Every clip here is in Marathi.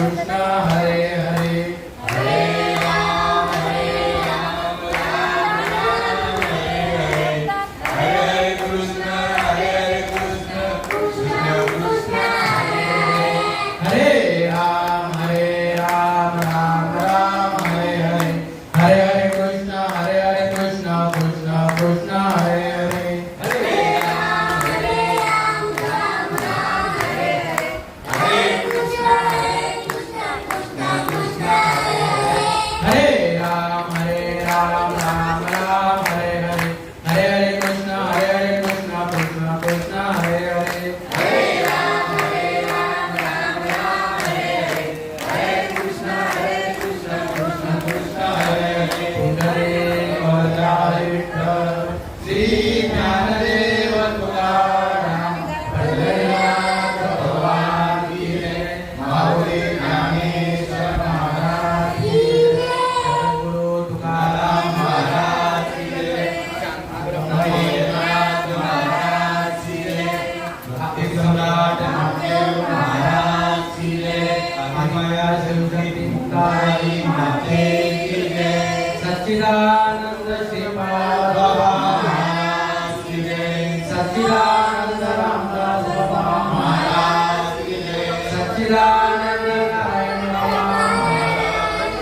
कृष्ण हरे हरे हरे राम राम राम हरे हरे हरे कृष्ण कृष्ण कृष्ण हरे राम राम राम हरे हरे हरे हरे कृष्ण कृष्ण कृष्ण हरे हरे हरे राम राम राम हरे हरे हरे कृष्ण कृष्ण कृष्ण हरे हरे हरे राम राम राम हरे हरे हरे हरे कृष्ण कृष्ण कृष्ण हरे हरे हरे राम राम राम हरे हरे हरे कृष्ण कृष्ण कृष्ण हरे हरे पुंडरीक वरदाय विठ्ठल श्री ज्ञानदेव तुकाराम पंढरीनाथ भगवान की जय माऊली ज्ञानेश्वर महाराज की जय सद्गुरु तुकाराम महाराज की जय ब्रह्मदेवनाथ महाराज की जय भक्ति सम्राट नामदेव महाराज की जय अमया शिवशक्ति मुक्ताई माते की जय सच्चिदानंद श्रीपाद बाबा महाराज की जय सच्चिदानंद रामदास बाबा महाराज की जय सच्चिदानंद नारायण बाबा महाराज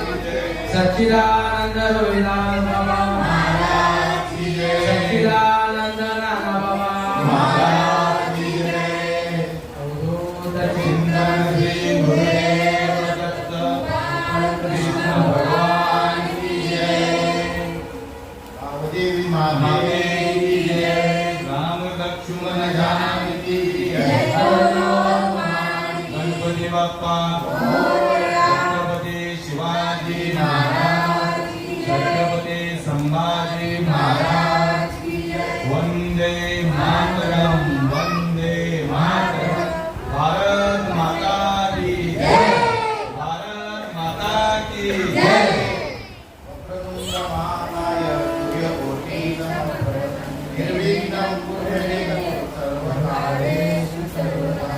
की जय सच्चिदानंद रविदास बाबा महाराज की जय सच्चिदानंद नाना बाबा महाराज की जय अवधूत चिंतन श्री गुरुदेव दत्त कृष्ण भगवान की जय देवी माता की जय राम लक्ष्मण जानकी की जय गणपती बाप्पा छत्रपती शिवाजी महाराज छत्रपती संभाजी महाराज वंदे मातरम भारत माता की जय भारत माता की जय वक्रतुंड महाकाय सूर्यकोटि समप्रभ निर्विघ्नं कुरु सर्वकार्येषु सर्वदा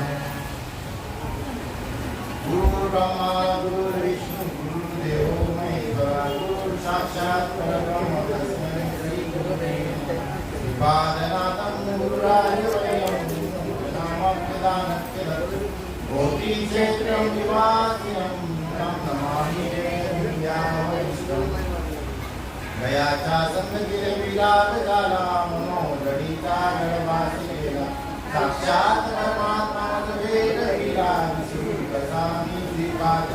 गुरुर्ब्रह्मा गुरुर्विष्णु गुरुर्देवो महेश्वरः गुरुः साक्षात् परब्रह्म तस्मै श्री गुरवे नमः श्रीपादनाथं गुरुराजवयं नामप्रदानस्य कोटिक्षेत्रं निवासिनं तं नमामि देवं गयाचा संगतीले विराट झाला मनोदडीचा गडवासिलेला साक्षात परमात्मा वेद विरा विसरू कसामी श्रीपाद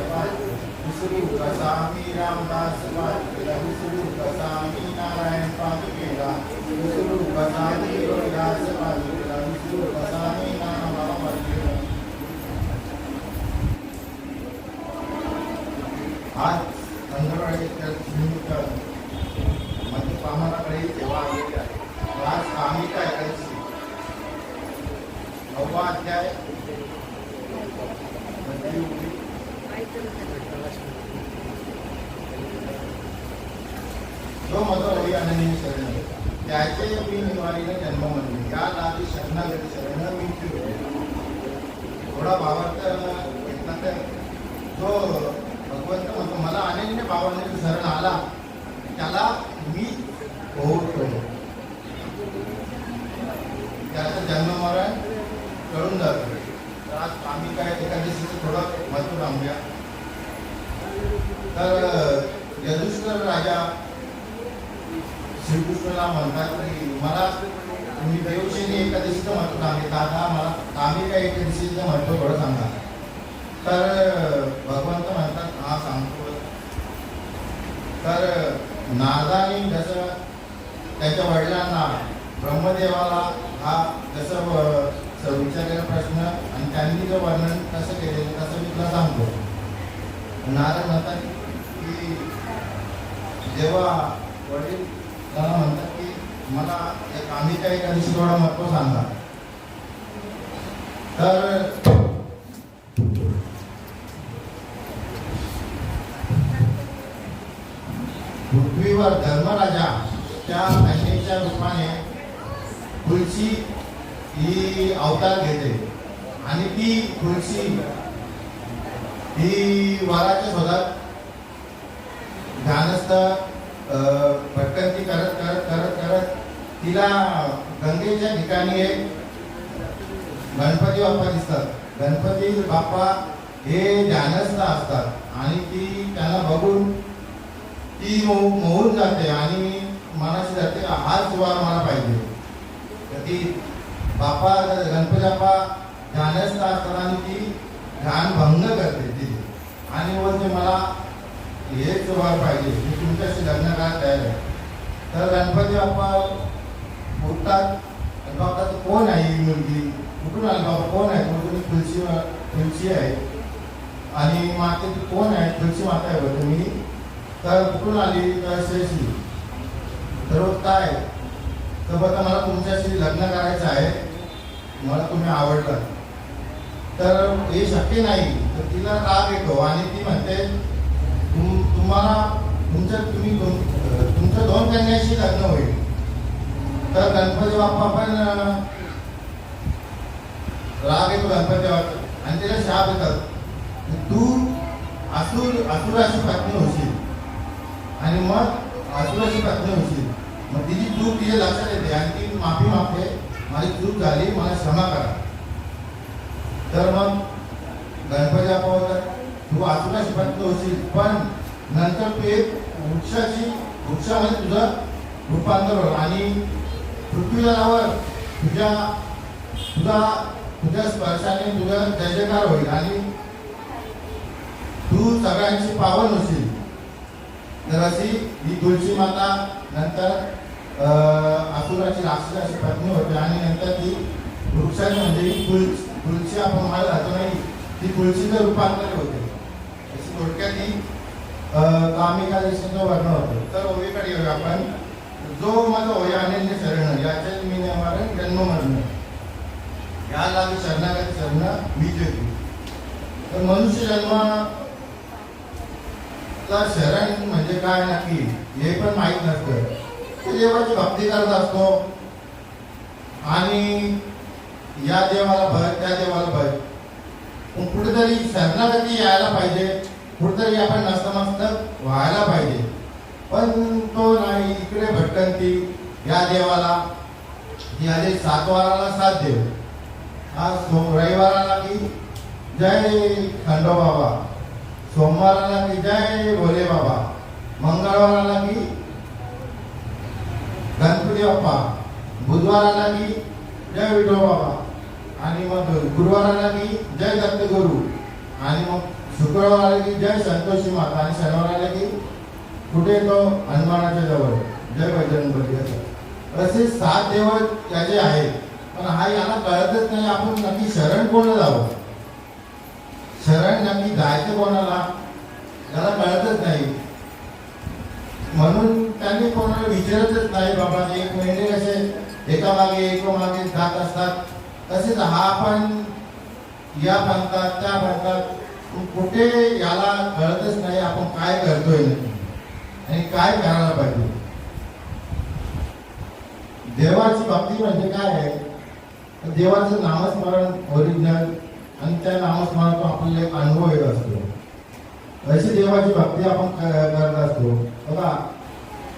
विसरू कसामी रामदास पाटीला विसरू कसामी नारायण पाटीला विसरू कसामी रोहिदास पाटीला विसरू कसामी नाना बाबा पाटीला आज संध्याकाळी निमित्त म्हणजे पामराकडे सेवा आलेली आहे आज कामिका एकादशी 9वा अध्याय जो मद होई अनन्य शरण त्याचे मी निवारीने जन्म म्हणले या लादी शरणागती शरण मी थोडा भावार्थ घेतला तर जो भगवंत म्हणतो मला अनन्य भावाने शरण आला त्याला मी ओळखतो त्याचा जन्म मरण कळून जातो तर आज आम्ही काय एकादशीचं थोडं महत्त्व सांगूया तर यजुष्कर राजा श्रीकृष्णाला म्हणतात की मला तुम्ही देवशेनी एकादशीचं महत्त्व सांगितलं आता मला कामिका एकादशीचं महत्त्व थोडं सांगा तर भगवंत म्हणतात हा सांगतो तर नारदानी जसं त्याच्या वडिलांना ब्रह्मदेवाला हा जसं विचारलेला प्रश्न आणि त्यांनी जो वर्णन कसं केलेलं तसं मी तुला सांगतो नारद म्हणतात की जेव्हा वडील त्याला म्हणतात की मला एक कामिका एकादशी थोडं महत्त्व सांगा तर पृथ्वीवर धर्मराजा त्या कन्येच्या रूपाने तुळशी ही अवतार घेते आणि ती तुळशी ही वराच्या शोधात ध्यानस्थ भटकंती करत करत करत करत तिला गंगेच्या ठिकाणी एक गणपती बाप्पा दिसतात. गणपती बाप्पा हे ध्यानस्थ असतात आणि ती त्यांना बघून ती मोहून जाते आणि मनाशी जाते हाच वर मला पाहिजे. तर ती बाप्पा गणपती बाप्पा ध्यानस्थ असतात आणि ती ध्यान भंग करते ती आणि बोलते मला हेच वर पाहिजे, मी तुमच्याशी लग्न करायला तयार आहे. तर गणपती बाप्पा उठतात. बाप्पा कोण आहे ही मुलगी, कुठून आली बाबा, कोण आहे? म्हणून तुलसी आहे. आणि माते कोण आहे? तुलसी माता आहे बोलते मी. तर कुठून आली? तर श्रेष्ठी. तर काय? तर बघा मला तुमच्याशी लग्न करायचं आहे, मला तुम्ही आवडला. तर हे शक्य नाही. तर तिला राग येतो आणि ती म्हणते तुम्हाला तुमच्या 2 कन्याशी लग्न होईल. तर गणपती बाप्पा पण राग येतो गणपती बाप्पा आणि तिला शाप येतात, तू असुराची पत्नी होशील. आणि मग असुराची पत्नी होशील. मग तिची चूक तिच्या लक्षात येते आणि ती माफी मागते, माझी चूक झाली, मला क्षमा करा. तर मग गणपती बाप्पा बोलतात तू असुराची पत्नी होशील, पण नंतर तू एक वृक्षामध्ये तुझं रूपांतर होईल आणि पृथ्वीवर तुझ्या स्पर्शाने तुझा जयजयकार होईल आणि तू सगळ्यांची पावन होशील. तर अशी ही तुळशी माता नंतर असुराची राक्षसाची पत्नी होते आणि नंतर ती वृक्षाची म्हणजे तुळशी आपण मला राहतो नाही, ती तुळशीचं रूपांतर होते. अशी थोडक्यात ही कामिका देशाचं वर्ण होतं. तर ओवीकडे येऊया आपण. जो माझा होय अनन्य शरण याचे मी निवारण जन्म मरण या लागी शरणागती शरण मी देतो. तर मनुष्य जन्माला शरण म्हणजे काय नक्की हे पण माहीत नसतं. तो देवाची भक्ती करत असतो आणि या देवाला भय त्या देवाला भय, पण कुठेतरी शरणागती यायला पाहिजे, कुठेतरी आपण नतमस्तक व्हायला पाहिजे. पण तो नाही, इकडे भटकंती या देवाला ही आधी 7 वाराला 7 देव. आज रविवाराला की जय खंडोबाबा, सोमवाराला की जय भोले बाबा, मंगळवाराला की गणपती बाप्पा, बुधवाराला की जय विठो बाबा आणि मग गुरुवाराला की जय दत्तगुरु आणि मग शुक्रवाराला की जय संतोषी माता आणि शनिवाराला की कुठे तो हनुमानाच्या जवळ जय बजरंगबली. असे 7 देव त्याचे आहेत. पण हा याला कळतच नाही आपण नक्की शरण कोणाला जावं, शरण नक्की जायचं कोणाला त्याला कळतच नाही. म्हणून त्यांनी कोणाला विचारतच नाही. बाबा एक मेंढे कसे एका मागे जात असतात, तसेच हा पण या पंथात त्या पंथात कुठे याला कळतच नाही आपण काय करतोय आणि काय करायला पाहिजे. देवाची भक्ती म्हणजे काय आहे? देवाचं नामस्मरण ओरिजिनल आणि त्या नामस्मरणाचा आपल्याला एक अनुभव येत असतो. अशी देवाची भक्ती आपण करत असतो. बघा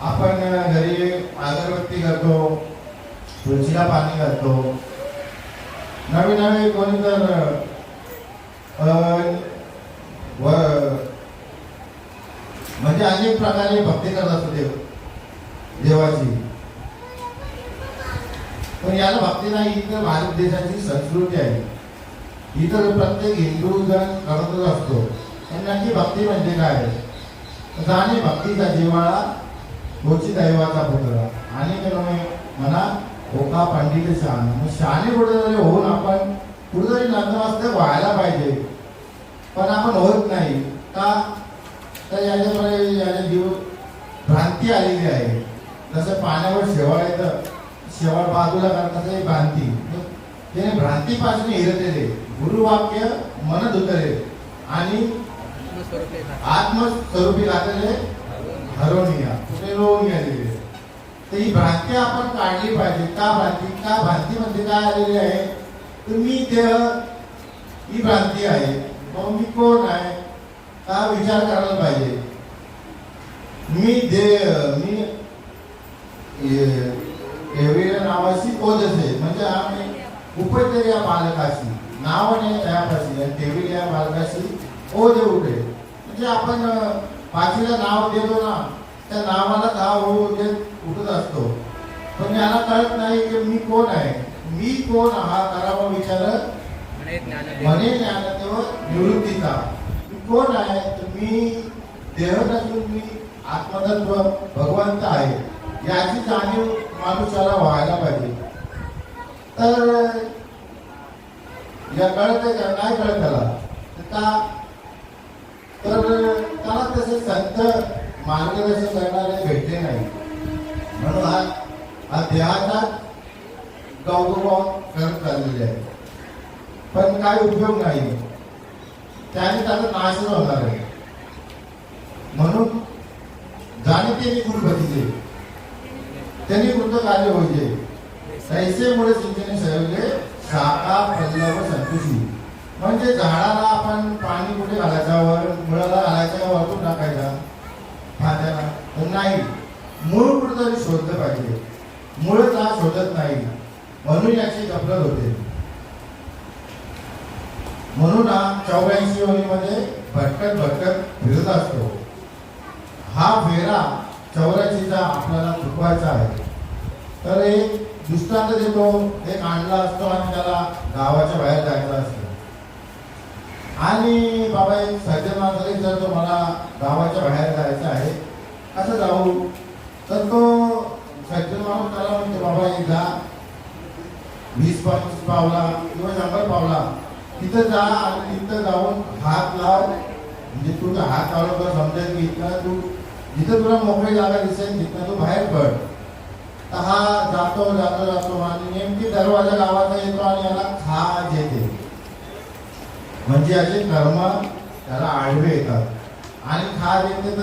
आपण घरी अगरबत्ती करतो, तुळशीला पाणी घालतो, नवीन नवीन कोणी तर म्हणजे अनेक प्रकारे भक्ती करत असतो देवाची. पण याला भक्ती नाही, ही तर भारत देशाची संस्कृती आहे. ही तर प्रत्येक हिंदू जण करतच असतो. पण नक्की भक्ती म्हणजे काय? जाणे भक्तीचा जिव्हाळा तोची दैवाचा पुतळा आणि म्हणा ओका पंडित शहाणा. मग शहाणे कुठेतरी होऊन आपण कुठेतरी नतमस्तक व्हायला पाहिजे, पण आपण होत नाही का? तर याच्यामध्ये जीव भ्रांती आलेली आहे. जसं पाण्यावर शेवाळ येतं, शेवाळ बाजूला करतात भ्रांती, त्याने भ्रांतीपासून हिरतेले गुरुवाक्य मनत उतरे आणि आत्मस्वरूपी घातले हरवणीया कुठे रोवून गेलेले. तर ही भ्रांती आपण काढली पाहिजे. का भ्रांतीमध्ये काय आलेली आहे? तर मी देह ही भ्रांती आहे. मग मी कोण आहे? का विचार करायला पाहिजे. मी एवढ्या नावाची ओजसे म्हणजे आम्ही उपचार या बालकाशी नावाने त्यापाशी आणि ठेवी या बालकाशी ओझे उठे. म्हणजे आपण पाचवीला नाव देतो ना, त्या नावाला गाव हो देत उठत असतो. पण याला कळत नाही की मी कोण आहे, मी कोण हा करावा विचार म्हणे ज्ञानदेव निवृत्तीचा. मी कोण आहे तर मी देह नसून मी आत्मतत्व भगवंत आहे याची जाणीव माणूसाला व्हायला पाहिजे. तर या कळत नाही कळत त्याला का, तर त्याला तसे संत मार्गदर्शन करणारे भेटले नाही. म्हणून हा देहाचा गौरव करत चाललेले आहे. पण काय उपयोग नाही, त्याने त्याचा नाश होणार आहे. म्हणून जाणते गुरुपतीचे त्यांनी कृत कार्य होते. तैसेमुळे चिंतेने सगळे शाखा पल्लव संतुषी. म्हणजे झाडाला आपण पाणी कुठे घालायचं, मुळाला घालायचं, वरतून टाकायचा फांद्याला तर नाही. मूळ कुठेतरी शोधलं पाहिजे. मूळच हा शोधत नाही, म्हणून याची गफलत होते. म्हणून हा 84 योनीमध्ये भटकत भटकत फिरत असतो. हा फेरा 84चा आपल्याला चुकवायचा आहे. तर एक दृष्टांत देतो. एक आणला असतो आणि त्याला गावाच्या बाहेर जायचं असतं. आणि बाबा एक सज्जन माणसाला विचारतो, मला गावाच्या बाहेर जायचं आहे, कसं जाऊ. तर तो सज्जन माणूस त्याला म्हणतो, बाबा एक जा 20-25 पावला किंवा 100 पावला तिथं जा आणि तिथं जाऊन हात लाव. म्हणजे तुझा हात लावला तर समजेल की इथं तू जिथं तुला मोकळी जागा दिसेल तिथं तू बाहेर पड. तर हा जातो जातो जातो आणि नेमकी दरवाजा गावाचा येतो आणि याला खाज येते. म्हणजे असे कर्म त्याला आडवे येतात आणि खाज येते.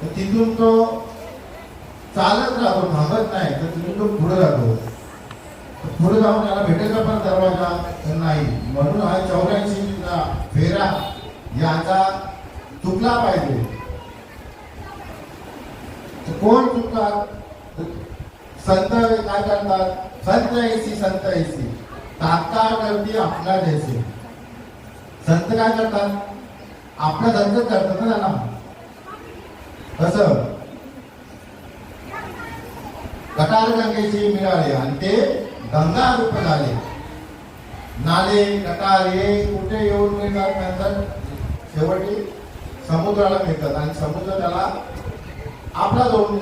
तर तिथून तो चालत राहतो, थांबत नाही. तर तिथून तो पुढे जातो. पुढे जाऊन त्याला भेटायचा पण दरवाजा तर नाही. म्हणून हा 84चा फेरा याचा चुकला पाहिजे. कोण चुकतात? संत काय करतात? संत ऐसी तात्काळ करती आपला जैसे. संत काय करतात? आपल्या संतच करतात ना त्यांना. कसं गटार गंगेची मिळाले आणि ते गंगा रूप झाले. नाले गटार हे कुठे येऊन मिळतात, नंतर शेवटी समुद्राला मिळतात आणि समुद्र त्याला आपला जाऊन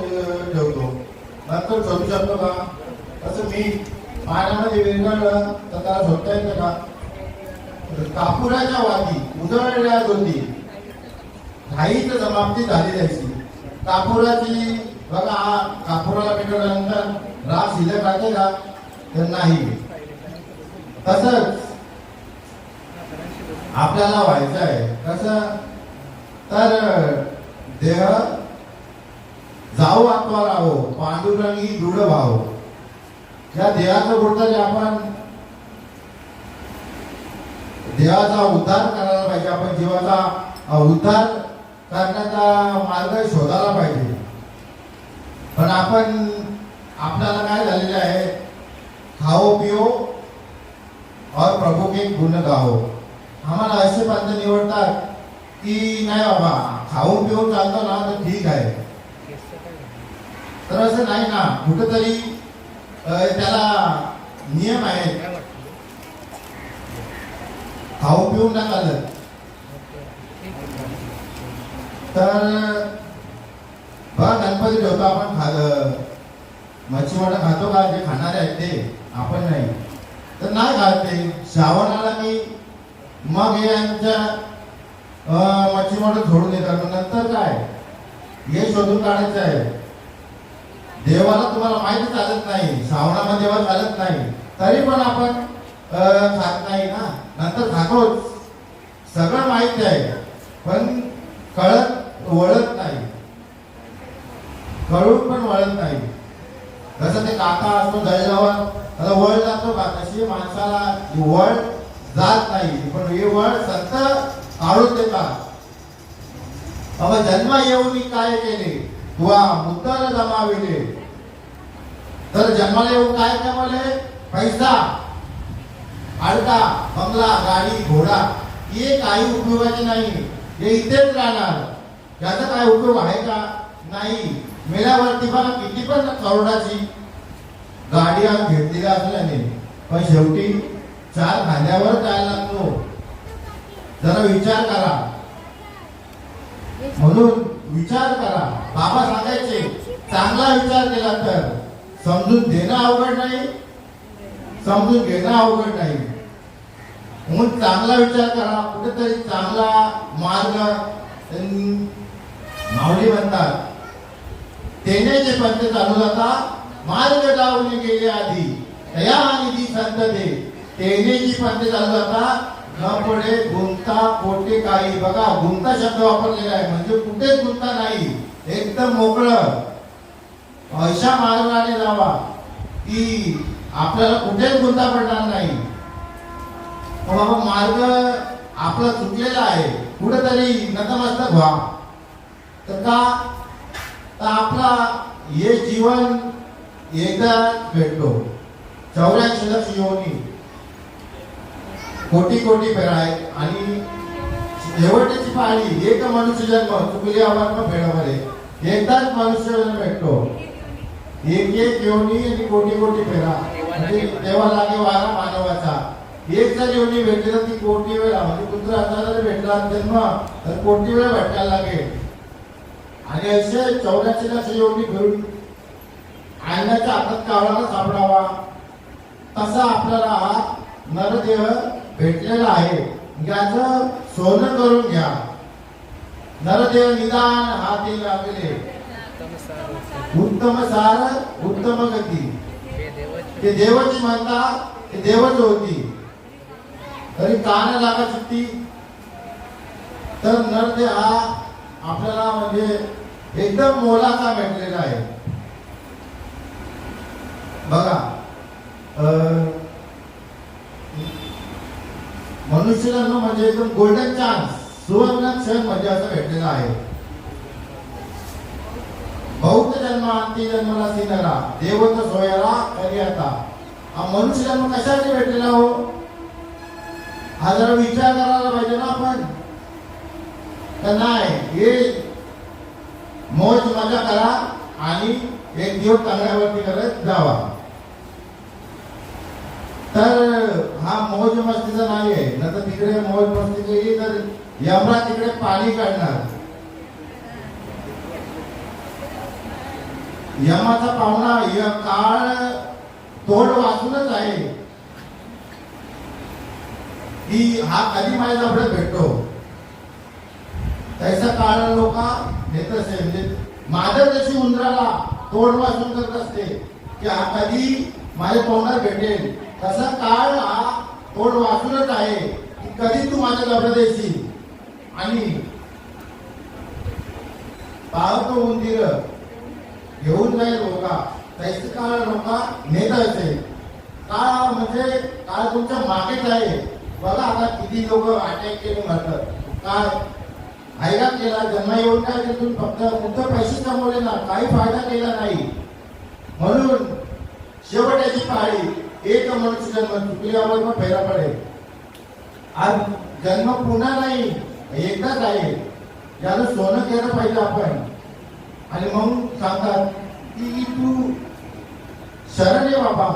ठेवतो. नंतर शोधू शकतो का? तसं मी पाण्यामध्ये विरघळलं तर त्याला शोधता येतं का? कापुराच्या वादी उजळल्या होती, घाईच समाप्ती झाली त्याची. कापुराची बघा, कापुराला पेटवल्यानंतर राख शिल्लक राहते का? तर नाही. तसंच आपल्याला व्हायचं आहे. कसं तर देह जाऊ आत्मा राहो पांडुरंगी दृढ भाव. या देहाचं कुठतरी आपण देहाचा उद्धार करायला पाहिजे. आपण जीवाचा उद्धार करण्याचा मार्ग शोधायला पाहिजे. पण आपण आपल्याला काय झालेले आहे, खाओ पिओ और प्रभू के गुण गाओ. आम्हाला असे पंथ निवडतात की नाही बाबा खाऊन पिऊन चालतो ना तर ठीक आहे. तर असं नाही ना, कुठेतरी त्याला नियम आहेत. खाऊ पिऊन नाही चालत. तर बघा गणपती ठेवतो आपण, मच्छीमार खातो का? जे खाणारे आहेत ते, आपण नाही. तर नाही खात ते. श्रावणाला की मग हे यांच्या मच्छीमार सोडून देतात. नंतर काय हे शोधून काढायचं आहे. देवाला तुम्हाला माहिती चालत नाही, श्रावणामध्ये देवा चालत नाही, तरी पण आपण खात नाही ना. नंतर खातोच, सगळं माहिती आहे पण कळत वळत नाही, कळून पण वळत नाही. जसं ते काका असतो दळल्यावर आता वळ जातो का, तशी माणसाला वळ जात नाही. पण हे वळ संत काढून देतात. बाबा जन्म येऊन काय केले तुवा मुद्दल जमाविले. तर जन्माला येऊन काय कमावले? पैसा, आडका, बंगला, गाडी, घोडा हे काही उपयोगाचे नाही. हे इथेच राहणार. याचा काय उपयोग आहे का? नाही. मेल्यावरती बघा किती पण करोडाची गाडी आज घेतलेली असल्याने पण शेवटी चार खांद्यावर जायला लागतो. जरा विचार करा. म्हणून विचार करा. बाबा सांगायचे चांगला विचार केला तर समजून देणं अवघड नाही, समजून घेणं अवघड नाही. म्हणून चांगला विचार करा. कुठेतरी चांगला मार्ग. माऊली म्हणतात तेनेचे पंथ चालू जाता मार्ग जाऊन गेले आधी तया निधी संत दे. तेनेची पंथ चालू जाता न पुढे गुंता कोटे काही. बघा गुंता शब्द वापरलेला आहे म्हणजे कुठेच गुंता नाही, एकदम मोकळं. अशा मार्गाने जावा की आपल्याला कुठेच गुंता पडणार नाही. बाबा मार्ग आपला चुकलेला आहे, कुठेतरी नतमस्तक व्हा. तर का तर आपला हे जीवन एकदा भेटतो. 84 लक्ष योनी कोटी कोटी फेरा आहेत आणि शेवटची पाळी एक मनुष्य जन्म चुकली आवाज फेडामध्ये एकदाच मनुष्य जन्म भेटतो. एक एक योनी आणि कोटी कोटी फेरा म्हणजे तेव्हा लागे वारा मानवाचा. एक जर योनी भेटली तर ती कोटी वेळा म्हणजे कुत्रा जर भेटला जन्म तर कोटी वेळा भेटायला लागेल. आणि असे 84 लक्ष योनी घेऊन आयनाच्या हातात कावळाला सापडावा तसा आपल्याला हा नरदेह भेटलेला आहे. याचं सोनं करून घ्या. नरदेह निदान हाती लागले उत्तम सार उत्तम गती. ते देवाची म्हणता ते देवच होती तरी कान लागा चित्ती. तर नरदेह हा आपल्याला म्हणजे एकदम मोलाचा भेटलेला आहे. बघा मनुष्याला म्हणजे एकदम गोल्डन चान्स सुवर्ण क्षण म्हणजे असं भेटलेला आहे. बौद्ध जन्म अंती जन्मला सिनरा देवत सोयरा करी आता. हा मनुष्य जन्म कशासाठी भेटलेला हो? हा जरा विचार करायला पाहिजे ना आपण. तर नाही हे मौज मजा करा आणि एक दिवस चांगल्यावरती करत जावा. तर हा मौज मस्तीचा नाही आहे. न तर तिकडे मौज मस्ती केली तर यमरा तिकडे पाणी काढणार. यमाचा पाहुणा काळ तोड वाचूनच आहे की हा कधी माझ्या जवळ भेटतो. तैसा काळ लोक नेत असे म्हणजे माझ्या जशी उंदराला तोड वाचून करत असते की हा कधी माझ्या तोंडात भेटेल तसा काळ हा तोड वाचूनच आहे की कधी तू माझ्या जवळ देशील. आणि पाहतो उंदीर घेऊन जाईल लोका तैसे काळ लोका नेत असेल. काळ म्हणजे काळ तुमच्या मागेच आहे. बघा आता किती लोक अटॅक केले म्हणतात काय फायदा केला. जन्म येऊन काय तिथून फक्त पैसे कमवले ना, काही फायदा केला नाही. म्हणून शेवटची पाळी एक मनुष्य जन्म चुकल्यावर मग फेरा पडेल. आज जन्म पुन्हा नाही एकदाच आहे. याला सोनं केलं पाहिजे आपण. आणि मग सांगतात की तू शरण आहे बाबा.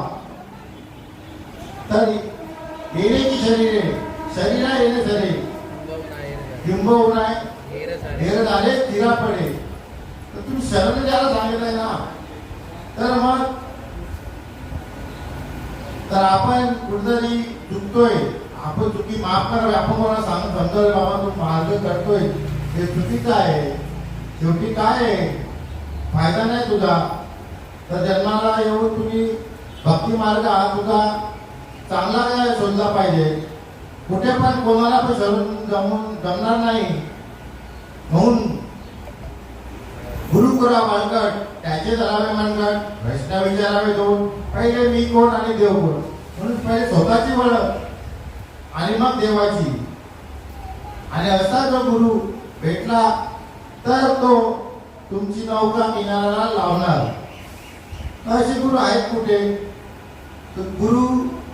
तर येण्याची शरीर शरीरा येणे सरे बिंब होणार हेर झाले तिरा पडे. तर तुम्ही शरण ज्याला सांगितलंय ना तर मग तर आपण कुठेतरी चुकतोय. आपण चुकी माफ करावी. आपण कोणाला समजावलं बाबा तू मार्ग करतोय हे चुकीचं आहे. शेवटी काय आहे फायदा नाही तुझा. तर जन्माला येऊन तुम्ही भक्ती मार्ग हा तुझा चांगला काय शोधला पाहिजे. कुठे पण कोणाला पण शरण जमणार नाही. म्हणून गुरु करा मानकट त्याचे धरावे मनगट प्रश्न विचारावे दोन. पहिले मी कोण आणि देव कोण. म्हणून पहिले स्वतःची ओळख आणि मग देवाची. आणि असा जो गुरु भेटला तर तो तुमची नौका किनाऱ्याला लावणार. असे गुरु आहेत कुठे? तर गुरु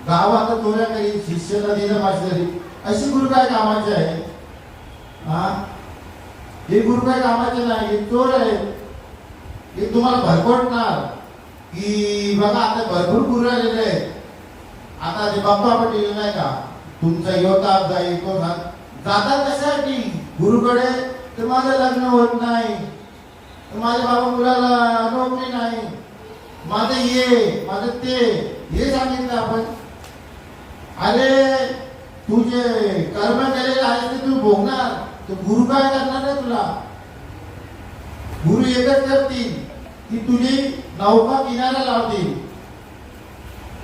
गावात चोऱ्या करी, शिष्य नदीला मासेरी, अशी गुरु काय कामाचे आहे? हा, हे गुरु काय कामाचे नाही, हे चोर आहे. हे तुम्हाला भरपटणार की बघा आता भरपूर गुरु आलेले आहेत. आता ते बाप्पा पटेल नाही का, तुमचा योद्धा जाईल तो जाता कशासाठी गुरुकडे? तर माझं लग्न होत नाही, माझ्या बाबा मुलाला नोकरी नाही, माझं ये माझं ते, हे सांगितलं आपण. अरे तुझे कर्म केलेले आहे ते तू भोगणार. तर गुरु काय करणार आहे तुला? गुरु एकच करतील की तुझी नौका किनारा लावतील.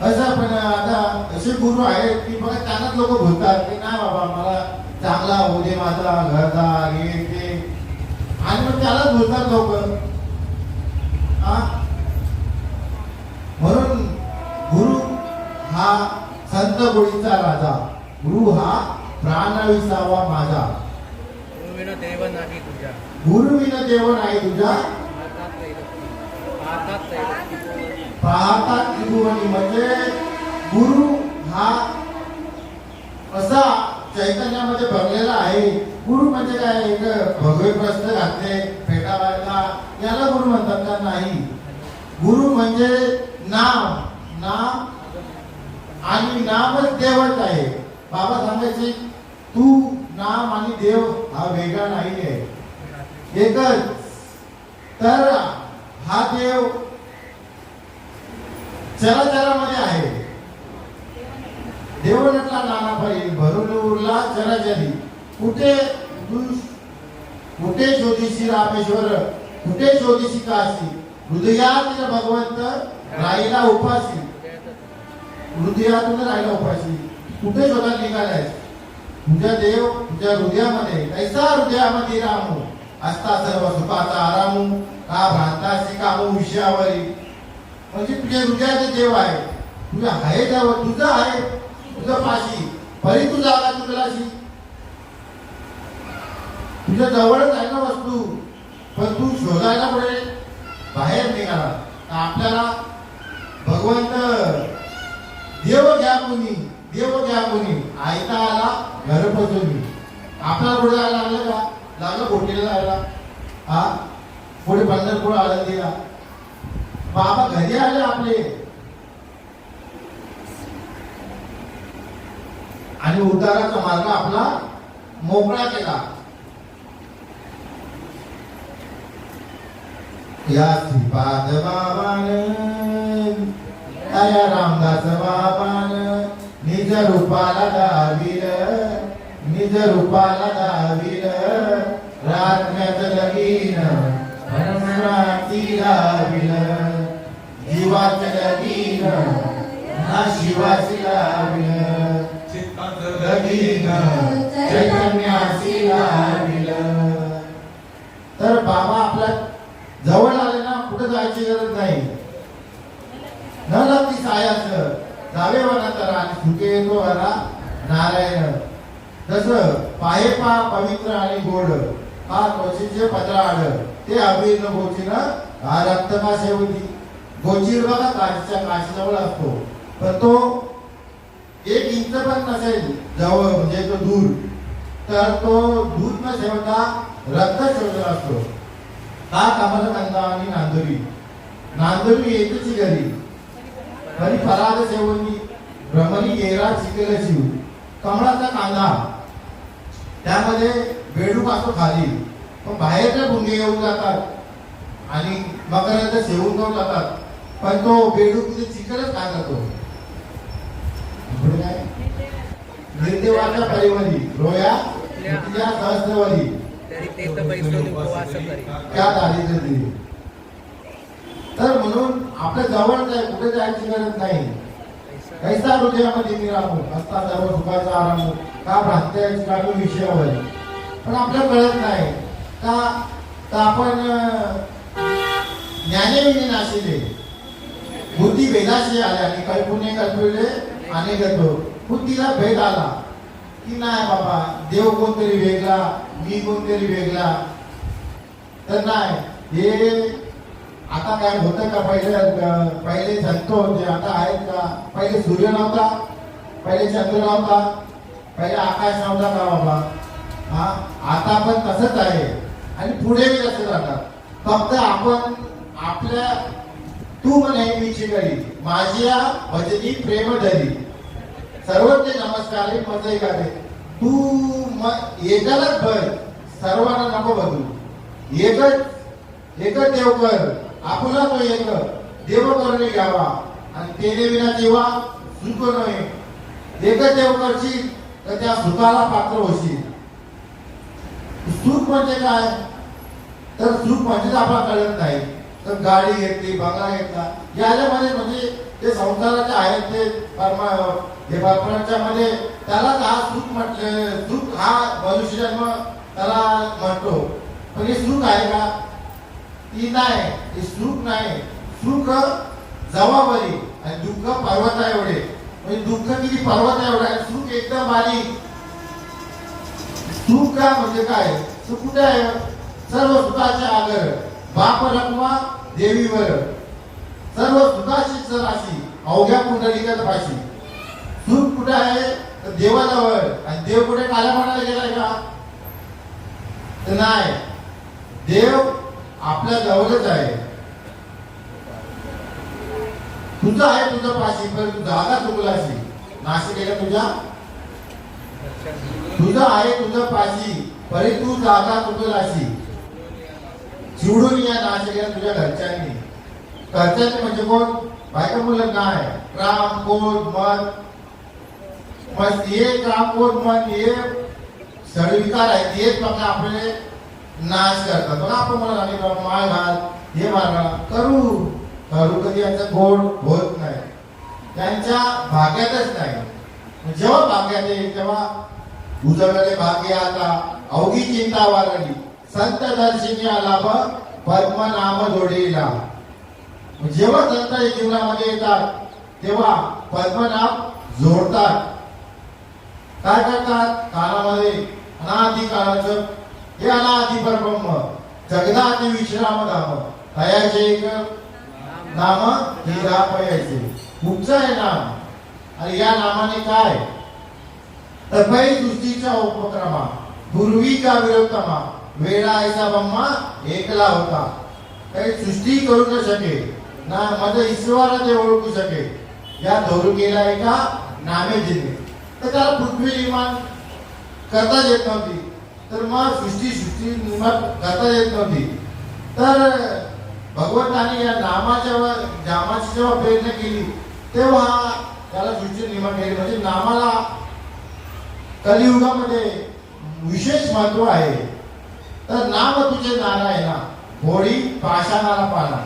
असं पण आता असे गुरु आहेत की बघा त्यांनाच लोक बोलतात की नाही बाबा मला चांगला होऊ दे माझा घरदार हे ते, आणि मग त्यालाच बोलतात लोक. म्हणून गुरु हा संत गोळीचा राजा, गुरु हा प्राण विसावा माझा. गुरुविना देव नाही तुझ्या, गुरुविना देव नाही तुझ्या, पाहतात त्रिभुवनी. म्हणजे गुरु हा असा चैतन्यामध्ये भरलेला आहे. गुरु म्हणजे काय, एक भगवे प्रश्न घातले फेटावायला याला गुरु म्हणतात का? नाही. गुरु म्हणजे नाम, नाम आणि नामच देवच आहे. बाबा सांगायचे तू नाम आणि देव हा वेगळा नाही आहे, एकच. तर हा देव चराचरामध्ये आहे. देव नटला नाना परी, भरून उरला चराचरी. कुठे कुठे शोधीशी रामेश्वर, कुठे शोधीशी काशी, हृदयात भगवंत राहिला उपाशी. हृदयातून राहिला उपाशी. कुठे शोधात निघालाय? तुझ्या देव तुझ्या हृदयामध्ये. कैसा हृदयामध्ये रामू, असता सर्व सुखाचा आरामू, का भ्रांताशी कामू विषयावरी. म्हणजे तुझ्या हृदयात देव आहे, तुझ्या आहे देव, तुझं आहे तुझं पाशी, परी तू जागा तुझलाशी. तुझ्या जवळच आहे ना वस्तू, पण तू शोधायला पुढे बाहेर निघाला. आपल्याला भगवंत देव घ्या कोणी, देव घ्या कोणी, आयता आला घर पोचवली. आपल्याला पुढे जायला लागलं का? लागलं बोटीला जायला. हा, पुढे पंढरपूर आळंदीला. बाबा घरी आले आपले, आणि उद्धाराचा मार्ग आपला मोकळा केला. या श्रीपाद बाबान, या रामदास बाबान निज रूपाला दाविल, निज रूपाला दाविल. रात्म्याच लगीन परमराती लाविल, जीवाच लगीन ना शिवाची लाविल, लगीन चैतन्याची लाविल. तर बाबा आपल्या जवळ आले ना, कुठे जायची गरज नाही. न लागती सायाच जावे वनात आणि सुखे येतो हरा नारायण. तसं पाहे पा पवित्र आणि गोड, हा त्वचेचे पत्राड ते अभिन गोचीन हा रक्त का सेवती. गोचीर बघा काशीच्या काशीजवळ असतो, पण तो 1 इंच पण नसेल जवळ, म्हणजे तो दूर. तर तो दूध न सेवता रक्त सेवलेला असतो. का कमल कंदा आणि नांदुरी, नांदुरी येतेची घरी, घरी फराद सेवनी भ्रमरी येरा चिकल शिव. कमळाचा कांदा, त्यामध्ये बेडूक असतो खाली, पण बाहेरचे भुंगे येऊन जातात आणि मकरंद सेवून जाऊन जातात, पण तो बेडूक तिथे चिकलच खात जातो. निर्देवाच्या परिवरी रोया तिच्या सहस्रवरी, त्या दारिद्र्य. तर म्हणून आपल्या जवळ जाय, कुठे जायची गरज नाही. कैसा हृदयामध्ये निरामू, असता सर्व सुखाचा आरामू, का भ्रांत्याची काढून विषयावर. पण आपल्याला कळत नाही का, तर आपण ज्ञानेविनी नाशिले, बुद्धी भेदाशी आले आणि कल्पने कल्पले आणि गतो. बुद्धीला भेद आला की नाही बाबा, देव कोणतरी वेगळा, मी कोणतरी वेगळा. तर नाही, हे आता काय होतं का? पहिले संत होते, आता आहेत का? पहिले सूर्य नव्हता, पहिले चंद्र नव्हता, पहिले आकाश नव्हता का बाबा? हा, आता पण तसंच आहे आणि पुढे बी तसंच राहणार. फक्त आपण आपल्या तू म्हणे मीची करी माझ्या भजनी प्रेम धरी सर्वचे नमस्कार मजे गाते. तू एकालाच भर, सर्वांना नको बदलू. एकच देव कर, आपला तो एक देव करणे घ्यावा आणि तेने विना जीवा सुख नये. एकच देव करशील तर त्या सुखाला पात्र होशील. सुख म्हणजे काय? तर सुख म्हणजे आपल्याला कळत नाही. तर गाडी घेतली, बंगला घेतला, याच्यामध्ये म्हणजे ते संसाराचे आहेत ते परमाच्या मध्ये त्यालाच हा सुख म्हटले. सुख हा मनुष्य जन्म त्याला म्हणतो, पण हे सुख आहे का? ती नाही, हे सुख नाही. सुख जबाबदारी आणि दुःख पर्वता एवढे. म्हणजे दुःख किती पर्वता एवढा आहे, सुख एकदम बारीक. सुख का म्हणजे काय? सुख कुठे आहे? सर्व सुखाचे आगर बाप रखवा देवीवर, सर्व सुखाची सराशी अवघ्या पुंडलिकात भाशी. सुख कुठे आहे? तर देवाजवळ. आणि देव कुठे काल्या म्हणायला गेलाय का? तर नाही, देव आपल्या जवळच आहे. तुझं आहे तुझं पाशी, पण तू जागा चुकलाशी. नाशिकेला तुझ्या तुझं आहे तुझं पाशी, परी तू जागा चुकलाशी. चिवडून या नाशिकेला तुझ्या घरच्यांनी. घरच्यांनी म्हणजे कोण? बायका मुलं नाही. राम कोण मन मग हे काम कोण मन हे सडविकार आहेत. हेच फक्त आपले नाश करतात. बघा आपण मला माळ घाल, हे मारा करू करू, कधी यांचा गोड होत नाही, त्यांच्या भाग्यातच नाही. जेव्हा भाग्यात येईल तेव्हा उजवले भाग्य आता अवघी चिंता वारली. संत दर्शनी लाभ पद्मनाम जोडीला. जेव्हा संत जीवनामध्ये येतात तेव्हा पद्मनाम जोडतात. काय करतात? कानामध्ये अनादि काळाचं हे अनादि परब्रह्म जगदाती विश्राम धाम तयाचे एक नाम हिरा पयाचे. कुठचं आहे नाम? आणि या नामाने काय? तपई सृष्टीच्या उपक्रमा पूर्वीचा विरोधमा वेळा ऐसा ब्रह्मा एकला होता. काही सृष्टी करू न शके ना माझ्या ईश्वराला ते ओळखू शके. या धोरू केला एका नामे जिने. तर त्याला पृथ्वी निर्माण करता येत नव्हती, तर मग सृष्टी निर्माण करता येत नव्हती. तर भगवंताने या नामाची जेव्हा प्रेरणा केली तेव्हा त्याला सृष्टी निर्माण केली. म्हणजे नामाला कलियुगामध्ये विशेष महत्व आहे. तर नाम तुझे नारायणा होळी पाषाणाला पाना.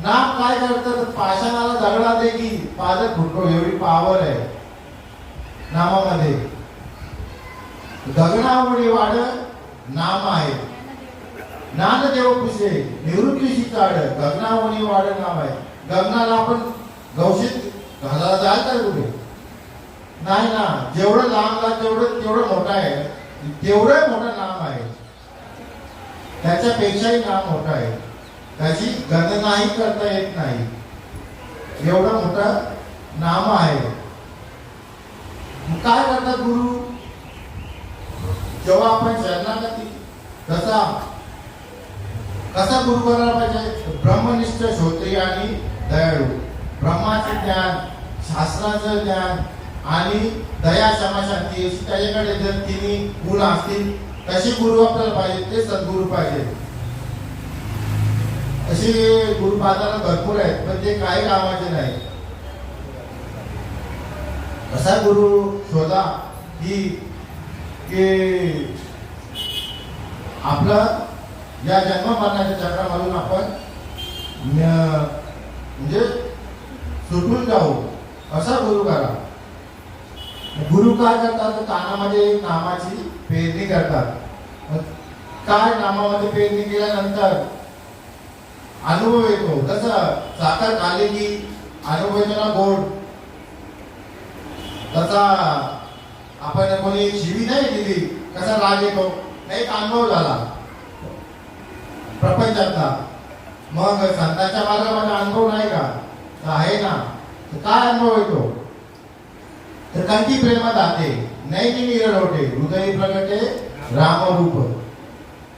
नाम काय करतं? तर पाषाणाला दगडा दे की पादत फुटतो, एवढी पावर आहे नामामध्ये. गगनावडी वाढ नाम आहे. ज्ञानदेव पुसे निवृत्तीशी चाड गगनावडी वाढ नाम आहे. गगनाला आपण गवशीत घालायला जाल तर कुठे नाही ना. जेवढं लांब तेवढं मोठं आहे, तेवढं मोठं नाम आहे. त्याच्यापेक्षाही नाम मोठं आहे. त्याची गणनाही करता येत नाही, एवढं मोठं नाम आहे. काय करतात गुरु? जेव्हा आपण शरणागती कसा गुरु करायला पाहिजे? ब्रह्मनिष्ठ श्रोत्री आणि दयाळू. ब्रह्माचे ज्ञान, शास्त्राचं ज्ञान आणि दया क्षमा शांती त्याच्याकडे जर तिन्ही गुण असतील तसे गुरु आपल्याला पाहिजे. ते सद्गुरु पाहिजे. असे गुरुपादाला भरपूर आहेत, पण ते काही कामाचे नाही. असा गुरु शोधा की आपलं या जन्म मरणाच्या चक्रामधून आपण म्हणजे सुटून जाऊ. असा गुरु करा. गुरु काय करतात? तर कानामध्ये नामाची पेरणी करतात. काय नामामध्ये पेरणी केल्यानंतर अनुभव येतो. तसं साखर खाली की अनुभव येतो ना गोड, तसा आपण कोणी शिवी नाही दिली कसा राग येतो. एक अनुभव झाला. प्रपंचातला. मग संतांच्या मार्गामध्ये अनुभव नाही का? तर आहे ना. तर काय अनुभव येतो? तर कंठी प्रेमात आते नाही की निरळ होते, हृदय प्रगटे रामरूप.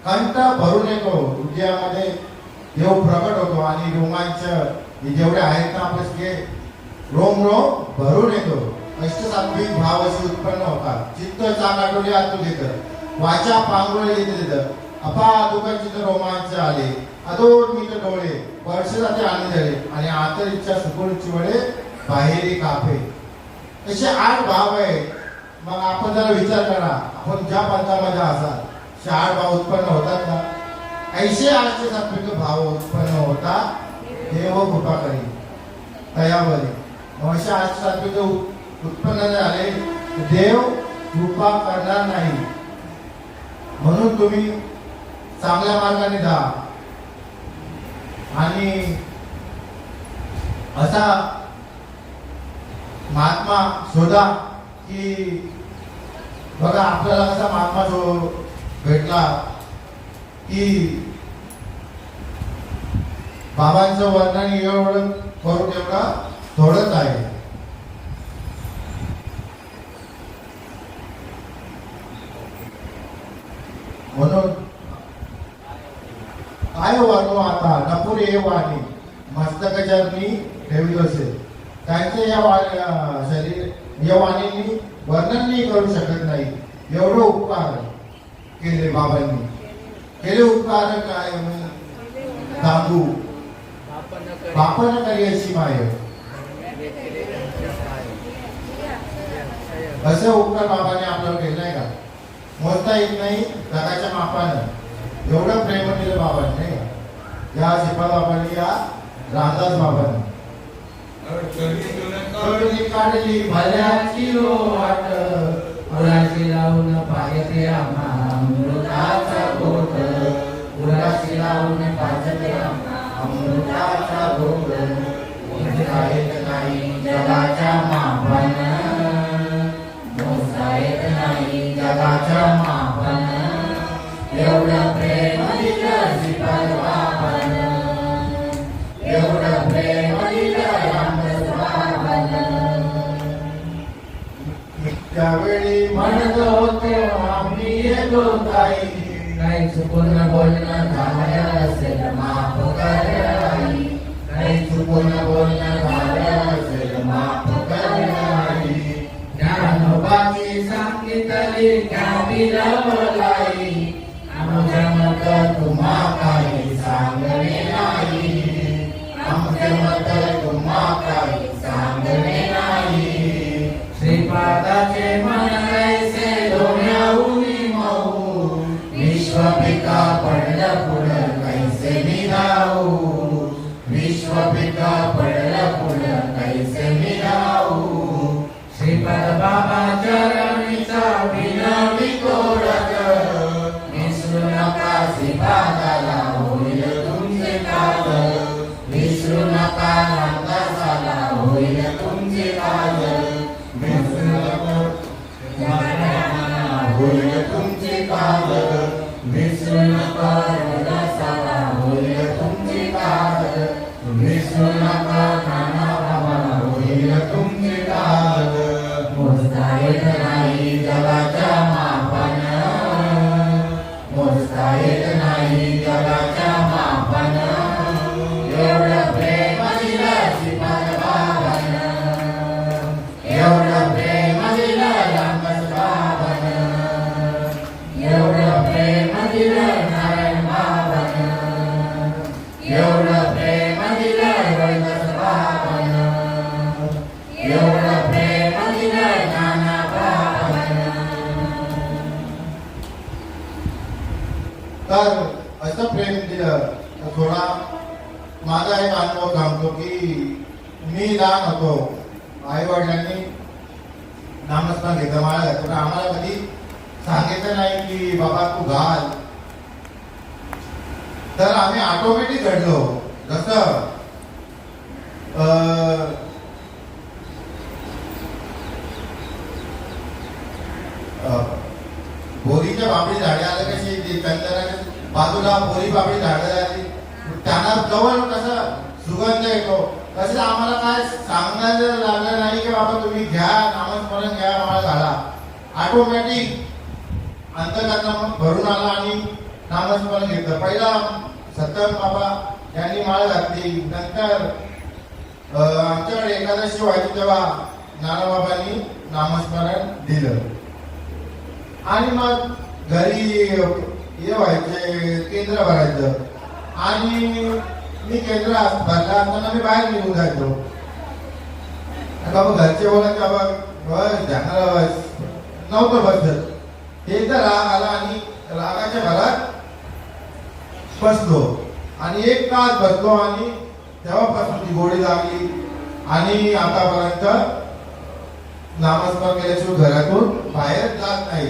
कंठ भरून येतो, हृदयामध्ये देव प्रकट होतो आणि रोमांच जेवढे आहेत ना आपले सगळे रोम रोम भरून येतो. अष्टसात्विक भाव असे उत्पन्न होतात. चित्त चाकाटोले आतुलित, वाचा पांगुळे येत अपा दुःखाचे रोमांच आले, अधोन्मित डोळे वर्षाचे आनंद झाले आणि आतर इच्छा सुखोची वळे बाहेरी कापे. असे 8 भाव आहे. मग आपण जरा विचार करा, आपण ज्या पंथामध्ये असाल 8 भाव उत्पन्न होतात ना. ऐसे अष्टसात्विक भाव उत्पन्न होतात, देव कृपा करी तयावरी. अशा अष्टसात्विक उत्पन्न झाले, देव कृपा करणार नाही. म्हणून तुम्ही चांगल्या मार्गाने जा आणि असा महात्मा शोधा की बघा आपल्याला असा महात्मा भेटला की बाबांचं वर्णन एवढं करून एवढं थोडंच आहे. म्हणून काय वर्णू आता नपुरे हे वाणी मस्तक चरणी ठेवली असेल. त्यांचे या शरीर या वाणीनी वर्णन नाही करू शकत नाही. एवढं उपकार केले बाबांनी. केले उपकार काय सांगू, बापन करी अशी माय. असे उपकार बाबांनी आपल्याला केले का? मोजता येत नाही जगाच्या मापानं. एवढं प्रेम दिलं बाबांनी नाही का? या श्रीपाद बाबांनी, या रामदास बाबांनी. काढली भल्याची वाट, उराशी लावून पाहते अमृताचा घोट, उराशी लावून पाहते अमृताचा घोट. मोजता येत नाही जगाच्या मापान, मोजता येत नाही जगाच्या मापान. एवढं प्रेम दिलं श्रीपाद बाबांनी, एवढं प्रेम दिलं रामदास बाबांनी. त्यावेळी म्हणत होते आम्ही येतो ताई, काही चुकून बोलणं झालं असेल माफ कर आई, काही चुकून बोलणं झालं असेल माफ कर आई. ज्ञानोबाची सांगितली ज्ञानी लवलाई, आमचे मत तुम्हा काही सांगणे नाही, आमचे मत तुम्हा काही सांगणे नाही. श्रीपादाचे मन ऐसे डोळ्याहुनी मऊ, विश्वपिता पडलं पुढं कैसे निघाऊ, विश्वपिता पडलं पुढं कैसे निघाऊ. श्रीपाद बाबा चरणीचा विनवी कोरत, विसरू नका श्रीपादाला होईल तुमचे काज, विसरू नका रामदासाला होईल तुमचे काज, विसरू नका होईल तुमचे काज, विसरू नका रामदासाला होईल तुमचे काज, विसरू नका नानाबाबाला होईल तुमचे काज. मोजता येत नाही जगाच्या मापान, मोजता येत नाही जगाच्या मापान. एवढं प्रेम दिलं श्रीपाद बाबांनी, एवढं प्रेम दिलं रामदास बाबांनी, एवढं प्रेम दिलं नारायण बाबांनी, एवढं प्रेम दिलं रविदास बाबांनी, एवढं प्रेम दिलं नाना बाबांनी. तर असं प्रेम दिलं. थोडा माझा एक अनुभव सांगतो की मी लहान होतो, आई वडिलांनी नामस्मरण घेतलं मला, पण आम्हाला कधी सांगितलं नाही की बाबा तू घाल. तर आम्ही ऑटोमॅटिक घडलो. जसं बोरीच्या बाबडी झाडे आलं कशी चंदनाच्या बाजूला बोरी बाबडी झाडं झाली, त्यांना जवळ कसं सुगंध येतो, तसं आम्हाला काय सांगायला लागलं नाही की बाबा तुम्ही घ्या नामस्मरण घ्या आम्हाला घाला. ऑटोमॅटिक अंतकरणात भरून आला आणि नामस्मरण घेतलं. पहिला सत्तम बाबा यांनी माळ घातली, नंतर आमच्याकडे एकादशी व्हायची तेव्हा नानाबाबांनी नामस्मरण दिलं आणि मग घरी हे व्हायचे केंद्र भरायचं आणि मी केंद्र भरला असताना मी बाहेर निघून जायचो. बाबा घरचे बोलत बाबा बस ध्यानाला नव्हतं बसत. एकदा राग आला आणि रागाच्या भरात बसलो आणि एक तास बसलो आणि तेव्हापासून ती गोडी लागली आणि आतापर्यंत नामस्मरण केल्याशिवाय घरातून बाहेर जात नाही.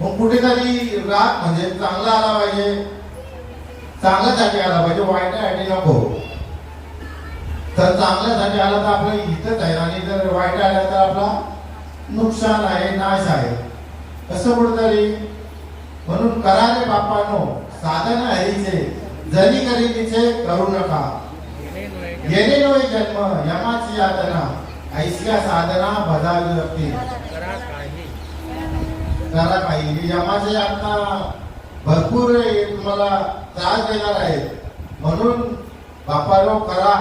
मग कुठेतरी राग म्हणजे चांगला आला पाहिजे, चांगल्यासाठी आला पाहिजे, वाईटासाठी नको. तर चांगल्यासाठी आला तर आपलं हितच आहे आणि जर वाईट आला तर आपला नुकसान आहे, नाश आहे, असं कुठेतरी. म्हणून करा रे बापानो साधन हरीचे, जरी करीचे करू नका. येणे नोय जन्म यमाची यातना, ऐसिया साधना बजावी लागते. करा काही यमाचे आता भरपूर तुम्हाला त्रास देणार आहेत. म्हणून बापानो करा.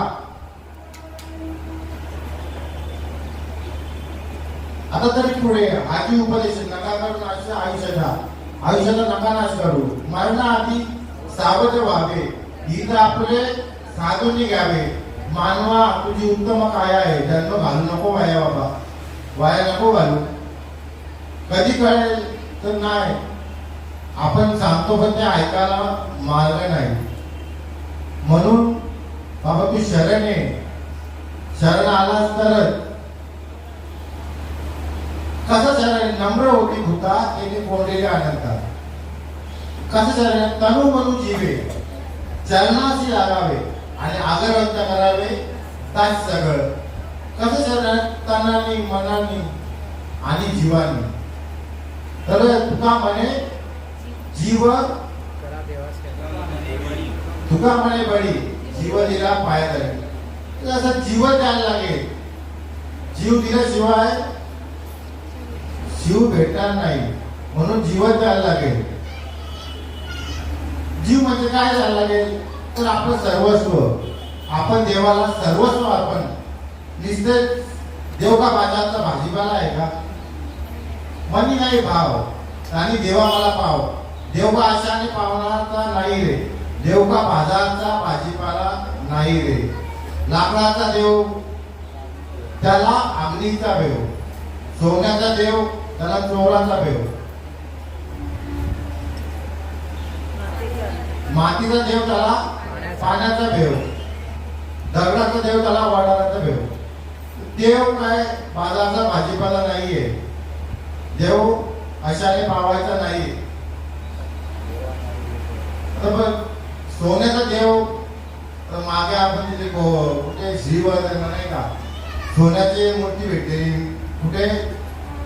आता तरी पुढे आजी उपदेश नका करू नाश आयुष्याला नका नाश करू. मरणाआधी सावध व्हावे, गीत आपले साधून घ्यावे. मानवा तुझी उत्तम काय आहे, जन्म घालू नको वाया बाबा, वाया नको घालू. कधी कळेल तर नाही, आपण सांगतो पण ते ऐकायला मार्ग नाही. म्हणून बाबा तू शरण ये, शरण आलास तरच. कसं शरण नम्र होती भूता त्याने कोंडलेले अनंता. कसं शरण तनु मनु जीवे, चरणाशी लागावे आणि आगरवंत करावे तास सगळं. कसं शरण तनानी मनानी आणि जीवानी. तर तुका म्हणे जीव तुका म्हणे बळी, जीव दिला पाय धरी. असं जीव द्यायला लागेल. जीव दिल्याशिवाय जीव भेटणार नाही, म्हणून जीव द्यायला लागेल. जीव म्हणजे काय द्यायला लागेल तर आपलं सर्वस्व. आपण देवाला सर्वस्व अर्पण. नुसते देव का बाजारचा भाजीपाला आहे का? मनी नाही भाव आणि देवा मला पाव. देव का आशाने पावणारचा नाही रे, देव का बाजारचा भाजीपाला नाही रे. लाकडाचा देव त्याला अग्नीचा भेव, सोन्याचा देव त्याला चोराचा भेव, मातीचा देव त्याला पाण्याचा भेव, दगडाचा देव त्याला वाडाराचा भेव. देव काय बाजारचा भाजीपाला नाहीये. देव अशाने पावायचा नाही. सोन्याचा देव मागे आपण तिथे कुठे श्रीवर्धन नाही का सोन्याची मूर्ती भेटली, कुठे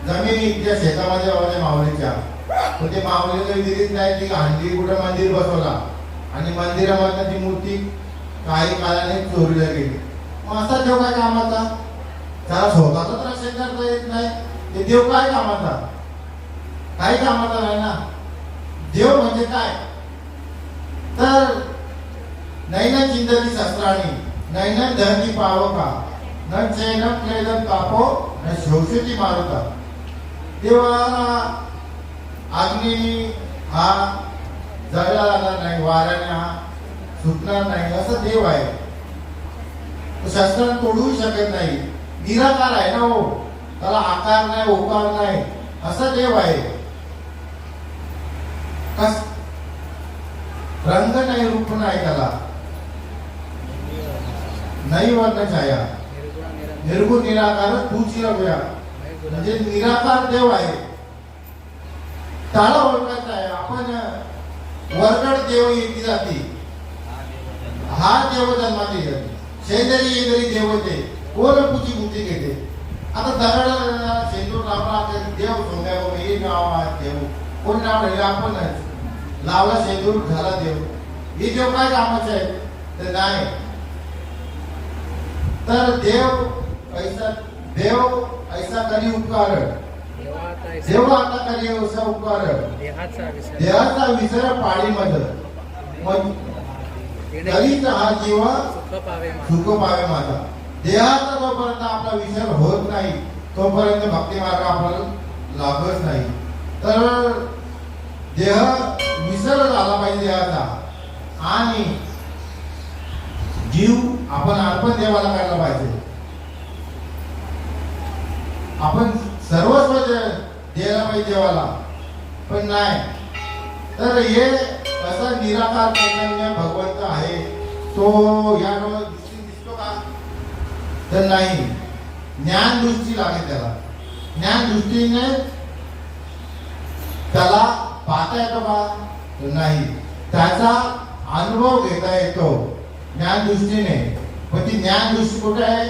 जमिनी त्या शेतामध्ये होत्या माऊलीच्या, पण ते माऊलीला विहिरीत नाही, ती हांडी कुठे मंदिर बसवला आणि मंदिरामध्ये ती मूर्ती काही काळाने चोरीला गेली. मग असा देव काय कामाचा? त्याला स्वतःच रक्षण करता येत नाही, ते देव काय कामाचा? काही कामाचा नाही ना. देव म्हणजे काय तर नैन चिंतती शस्त्राणी, नैन धरती पावका, न चैन क्लेदन तापो, न शोषती मारुता. देवाला अग्नी हा जळला जाणार नाही, वाऱ्याने हा सुटणार नाही, असं देव आहे. शस्त्राने तोडू शकत नाही, निराकार आहे ना हो, त्याला आकार नाही, ओकार नाही, असं देव आहे. रंग नाही, रूप नाही, त्याला नाही वर्ण छाया, निर्गुण निराकार तूच रघुया, म्हणजे निराकार देव आहे. त्याला ओळखायचं आहे. आपण वरकड देव येते जाती, हा देव जन्मात येते, शेंदरी येदरी देवते, कोण पूजी बुद्धी घेते. आता दगडाला शेंदूर लावला देव सोंग्या हे नाव आहे देव, कोण नाव राहिले आपणच. लावला शेंदूर झाला देव. ही देव काय कामाचे आहे तर नाही. तर देव ऐसा करी उपकार, देव आता करी असा उपकार, देहाचा विसर पाळी मध तरीच हा जीव सुख पावे माझा. देहाचा जोपर्यंत आपला विसर होत नाही तोपर्यंत भक्ती मार्ग आपल्याला लागत नाही. तर देह विसर झाला पाहिजे देहाचा आणि जीव आपण अर्पण देवाला करायला पाहिजे. आपण सर्वस्व द्यायला पाहिजे देवाला, पण नाही. तर हे असा निराकार चैतन्य भगवंत आहे तो या दिसतो का तर नाही. ज्ञान दृष्टी लागेल त्याला. ज्ञान दृष्टीने त्याला पाहता येतो का तर नाही. त्याचा अनुभव घेता येतो ज्ञान दृष्टीने. पण ती ज्ञान दृष्टी कुठे आहे?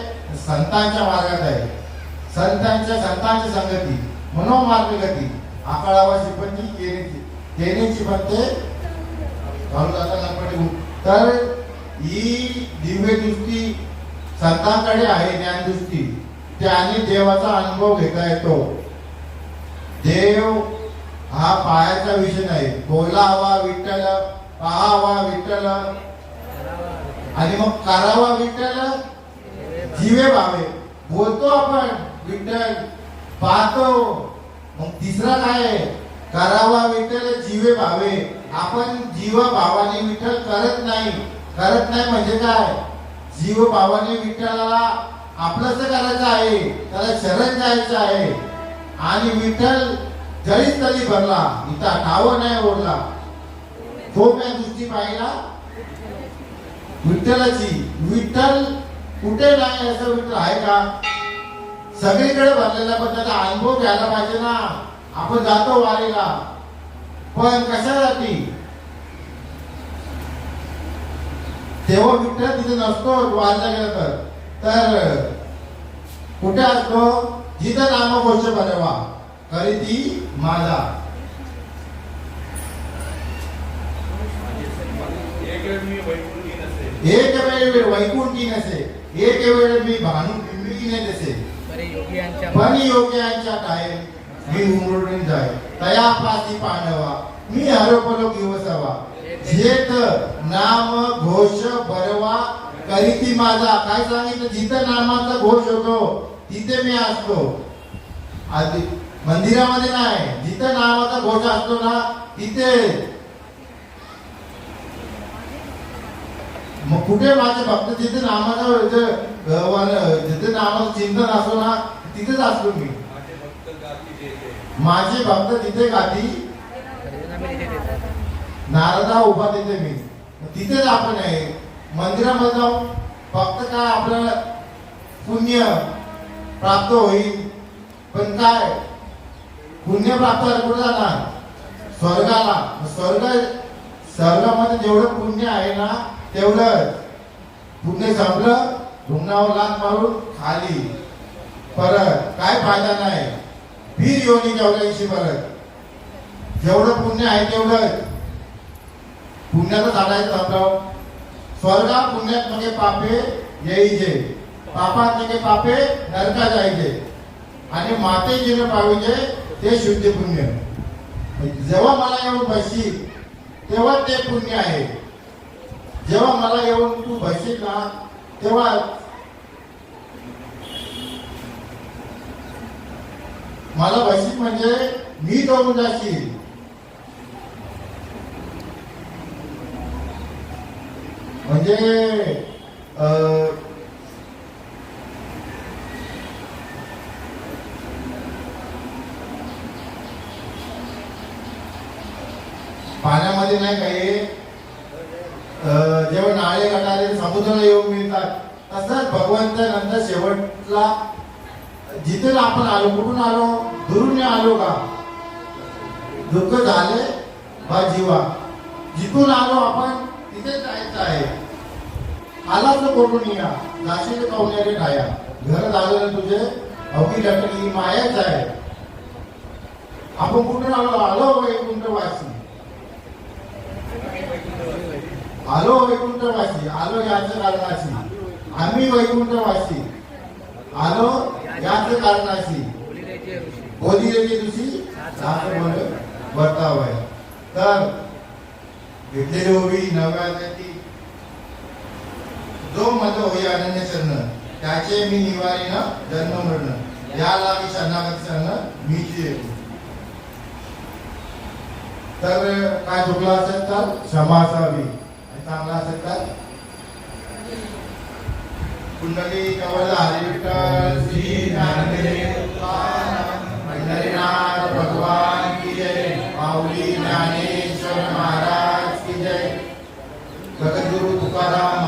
संतांच्या मार्गात आहे. संतांच्या संगती मनोमार्गगती आकाळावा शिपंती केनेची बनते घालून जाताना पडे. तर ही दिव्य दृष्टी संतांकडे आहे ज्ञान दृष्टी. त्याने देवाचा अनुभव घेता येतो. देव हा पायाचा विषय नाही. बोला हवा विठ्ठल, पाहावा विठ्ठल आणि मग करावा विठ्ठल जीवे भावे. बोलतो आपण विठ्ठल, पाहतो, मग तिसरा काय आहे? करावा विठ्ठल जीवे भावे. आपण जीव भावाने विठ्ठल करत नाही. करत नाही म्हणजे काय? जीव भावाने विठ्ठलाला आपलंच करायचं आहे, त्याला शरण जायचं आहे. आणि विठ्ठल जळीत तरी भरला, इथं ठाव नाही ओढला. तो मी दृष्टी पाहिला विठ्ठलाची. विठ्ठल कुठे नाही असं विठ्ठल आहे का? सगळीकडे भरलेला, पण त्याचा अनुभव घ्यायला पाहिजे ना. आपण जातो वारीला, पण कशासाठी? तेव्हा विठ्ठल तिथे नसतो वारीला गेला तर कुठे असतो? जिथं नामघोष बरवा करी ती माझा. एक वेळ वैकुंठी नसे, एक वेळ मी भानू बिंबिकीने नसे, पण योग्यांच्या टाय मी उमरून जाय. तया पासी पांडवा मी हरपलो दिवसवा. जेत नाम घोष बरवा करीती माझा. काय सांगितलं? जिथं नामाचा घोष होतो तिथे मी असतो. आधी मंदिरामध्ये नाही, जिथं नामाचा घोष असतो ना तिथे. मग कुठे माझे भक्त जिथे नामाचा जिथे नामाचं चिंतन असतो ना तिथेच असतो मी. माझे भक्त तिथे गाती नारदा उभा तिथे मी, तिथेच आपण आहे. मंदिरामध्ये जाऊन फक्त काय आपल्याला पुण्य प्राप्त होईल, पण काय पुण्य प्राप्त कुठे जाणार? स्वर्गाला. स्वर्गामध्ये जेवढं पुण्य आहे ना तेवढं पुण्य संपलं, ढुंगणावर लाथ मारून खाली परत काय फायदा नाही. फिर योनी जेवढ्याशी परत. जेवढं पुण्य आहे तेवढं पुण्याचं झाडायचं आपलं. स्वर्गा पुण्यात म्हणजे पापे यायचे, पापात म्हणजे पापे नरका जायचे आणि माते जिने पाहिजे ते शुद्ध पुण्य. जेव्हा मला येऊन बसशील तेव्हा ते पुण्य आहे. जेव्हा मला येऊन तू बसशील ना तेव्हा मला बसशील म्हणजे मी दौडून जाशील. म्हणजे पाण्यामध्ये नाही काही जेव्हा नाळे गटारे समुद्राला येऊन मिळतात तसंच भगवंत नंतर शेवटला जिथे आपण आलो, कुठून आलो? दुरून आलो का? दुःख झाले बा जीवा, जिथून आलो आपण तिथे जायचं आहे. आला तर कुठून या जाशील पाहुण्याने ठाया. घर झालं तुझे अवघी लटकली मायाच आहे. आपण कुठून आलो? आलो वैकुंठ वासी. आलो वैकुंठवासी, आलो याच कारणाशी, आम्ही वैकुंठवासी, आलो याच कारणाशी, बोलिलेचे ऋषी बोधिलेचे ऋषी सात बोल वर्तावय. तर घेतलेली उभी नव्या जाती जो मज होई अनन्य शरण, त्याचे मी निवारी न जन्म मरण, या लागी शरणागत शरण मीच येतो. तर काय चुकलं असेल तर क्षमा असावी, आणि चांगला असेल तर कुंडली कवल हरी विठ्ठल श्री ज्ञानदेव तुकाराम पंढरीनाथ भगवान की जय, माऊली ज्ञानेश्वर महाराज की जय, जगद्गुरु तुकाराम